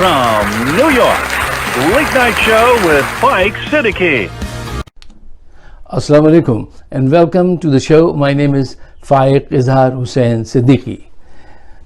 from New York, Late Night Show with Mike Siddiqui. Assalamu alaikum and welcome to the show. My name is Faiq Izhar Hussain Siddiqui.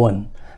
1,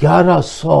1100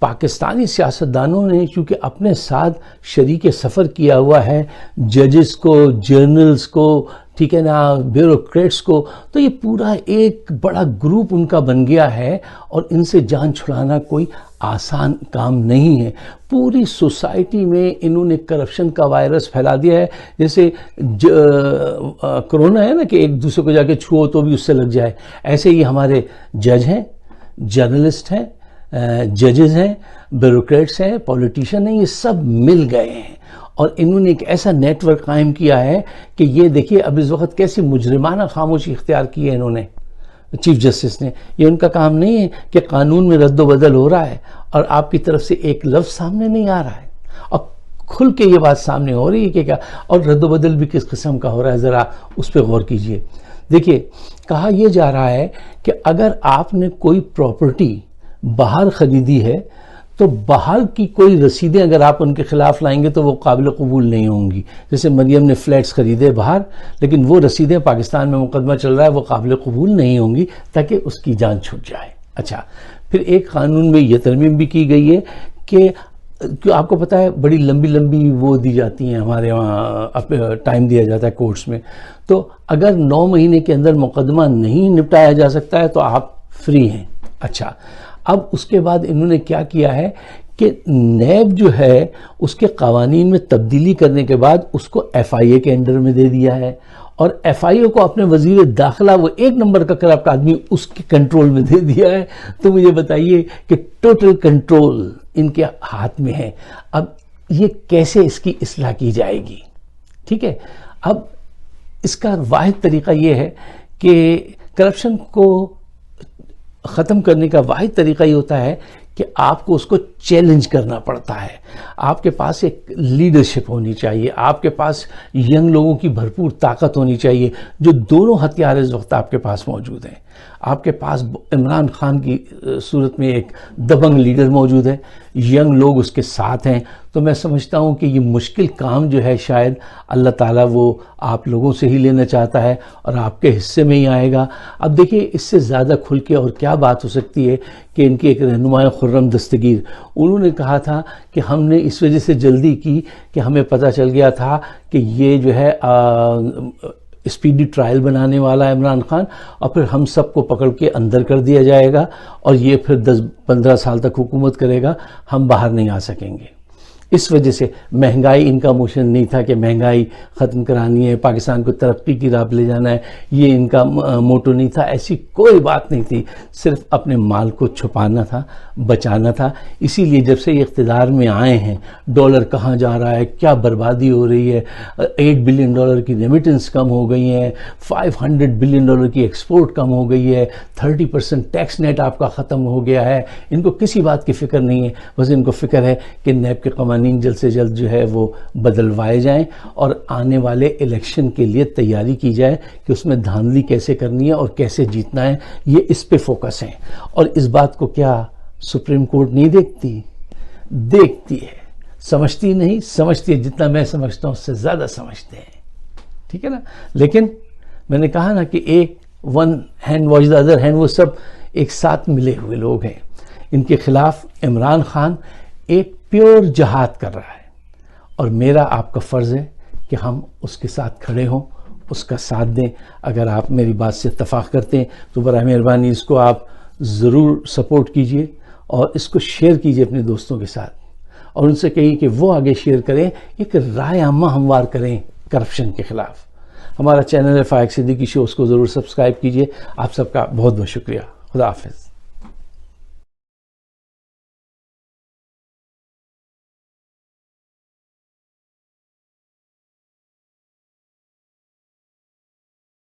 Pakistani سیاستدانوں نے چونکہ اپنے ساتھ شریک سفر کیا ہوا ہے ججز کو، جرنلز کو، ٹھیک ہے نا، بیوروکریٹس کو، تو یہ پورا ایک بڑا گروپ ان کا بن گیا ہے اور ان سے جان چھڑانا کوئی آسان کام نہیں ہے۔ پوری سوسائٹی میں انہوں نے کرپشن کا وائرس پھیلا دیا ہے۔ جیسے کرونا ہے نا کہ ایک دوسرے کو جا کے چھوؤ تو بھی اس سے لگ جائے، ایسے ہی ہمارے جج ہیں، جرنلسٹ ہیں، ججز ہیں، بیوروکریٹس ہیں، پولیٹیشین ہیں، یہ سب مل گئے ہیں اور انہوں نے ایک ایسا نیٹ ورک قائم کیا ہے کہ یہ دیکھیے اب اس وقت کیسی مجرمانہ خاموشی اختیار کی ہے انہوں نے، چیف جسٹس نے۔ یہ ان کا کام نہیں ہے کہ قانون میں رد و بدل ہو رہا ہے اور آپ کی طرف سے ایک لفظ سامنے نہیں آ رہا ہے، اور کھل کے یہ بات سامنے ہو رہی ہے کہ کیا، اور رد و بدل بھی کس قسم کا ہو رہا ہے، ذرا اس پہ غور کیجئے۔ دیکھیے کہا یہ جا رہا ہے کہ اگر آپ نے کوئی پراپرٹی باہر خریدی ہے تو باہر کی کوئی رسیدیں اگر آپ ان کے خلاف لائیں گے تو وہ قابل قبول نہیں ہوں گی۔ جیسے مریم نے فلیٹس خریدے باہر، لیکن وہ رسیدیں پاکستان میں مقدمہ چل رہا ہے، وہ قابل قبول نہیں ہوں گی تاکہ اس کی جان چھٹ جائے۔ اچھا، پھر ایک قانون میں یہ ترمیم بھی کی گئی ہے کہ آپ کو پتہ ہے بڑی لمبی لمبی وہ دی جاتی ہیں، ہمارے وہاں ٹائم دیا جاتا ہے کورٹس میں، تو اگر 9 مہینے کے اندر مقدمہ نہیں نپٹایا جا سکتا ہے تو آپ فری ہیں۔ اچھا، اب اس کے بعد انہوں نے کیا کیا ہے کہ نیب جو ہے اس کے قوانین میں تبدیلی کرنے کے بعد اس کو ایف آئی اے کے انڈر میں دے دیا ہے، اور ایف آئی اے کو اپنے وزیر داخلہ، وہ 1 نمبر کا کرپٹ آدمی، اس کے کنٹرول میں دے دیا ہے۔ تو مجھے بتائیے کہ ٹوٹل کنٹرول ان کے ہاتھ میں ہے۔ اب یہ کیسے اس کی اصلاح کی جائے گی؟ ٹھیک ہے، اب اس کا واحد طریقہ یہ ہے کہ کرپشن کو ختم کرنے کا واحد طریقہ یہ ہوتا ہے کہ آپ کو اس کو چیلنج کرنا پڑتا ہے۔ آپ کے پاس ایک لیڈرشپ ہونی چاہیے، آپ کے پاس ینگ لوگوں کی بھرپور طاقت ہونی چاہیے، جو دونوں ہتھیار اس وقت آپ کے پاس موجود ہیں۔ آپ کے پاس عمران خان کی صورت میں ایک دبنگ لیڈر موجود ہے، ینگ لوگ اس کے ساتھ ہیں، تو میں سمجھتا ہوں کہ یہ مشکل کام جو ہے شاید اللہ تعالیٰ وہ آپ لوگوں سے ہی لینا چاہتا ہے اور آپ کے حصے میں ہی آئے گا۔ اب دیکھیے اس سے زیادہ کھل کے اور کیا بات ہو سکتی ہے کہ ان کے ایک رہنما خرم دستگیر، انہوں نے کہا تھا کہ ہم نے اس وجہ سے جلدی کی کہ ہمیں پتہ چل گیا تھا کہ یہ جو ہے اسپیڈی ٹرائل بنانے والا ہے عمران خان، اور پھر ہم سب کو پکڑ کے اندر کر دیا جائے گا اور یہ پھر 10-15 سال تک حکومت کرے گا، ہم باہر نہیں آ سکیں گے۔ اس وجہ سے مہنگائی ان کا موشن نہیں تھا کہ مہنگائی ختم کرانی ہے، پاکستان کو ترقی کی راہ لے جانا ہے، یہ ان کا موٹو نہیں تھا، ایسی کوئی بات نہیں تھی، صرف اپنے مال کو چھپانا تھا، بچانا تھا۔ اسی لیے جب سے یہ اقتدار میں آئے ہیں، ڈالر کہاں جا رہا ہے، کیا بربادی ہو رہی ہے، $8 بلین کی ریمیٹنس کم ہو گئی ہیں، $500 بلین کی ایکسپورٹ کم ہو گئی ہے، 30% ٹیکس نیٹ آپ کا ختم ہو گیا ہے۔ ان کو کسی بات کی فکر نہیں ہے، بس ان کو فکر ہے کہ نیب کے قوانین جلد سے جلد جو ہے وہ بدلوائے جائیں اور آنے والے الیکشن کے لیے تیاری کی جائے کہ اس میں دھاندلی کیسے کرنی ہے اور کیسے جیتنا ہے، یہ اس پہ فوکس ہے۔ اور اس بات کو کیا سپریم کورٹ نہیں دیکھتی؟ دیکھتی ہے، سمجھتی نہیں، سمجھتی ہے، جتنا میں سمجھتا ہوں اس سے زیادہ سمجھتے ہیں، ٹھیک ہے نا۔ لیکن میں نے کہا نا کہ ایک one hand wash the other hand, وہ سب ایک ساتھ ملے ہوئے لوگ ہیں۔ ان کے خلاف عمران خان ایک پیور جہاد کر رہا ہے، اور میرا آپ کا فرض ہے کہ ہم اس کے ساتھ کھڑے ہوں، اس کا ساتھ دیں۔ اگر آپ میری بات سے اتفاق کرتے ہیں تو برائے مہربانی اس کو آپ ضرور سپورٹ کیجئے اور اس کو شیئر کیجئے اپنے دوستوں کے ساتھ، اور ان سے کہیے کہ وہ آگے شیئر کریں، ایک رائے عامہ ہموار کریں کرپشن کے خلاف۔ ہمارا چینل ہے فائق صدیقی شو، اس کو ضرور سبسکرائب کیجئے۔ آپ سب کا بہت بہت شکریہ۔ خدا حافظ۔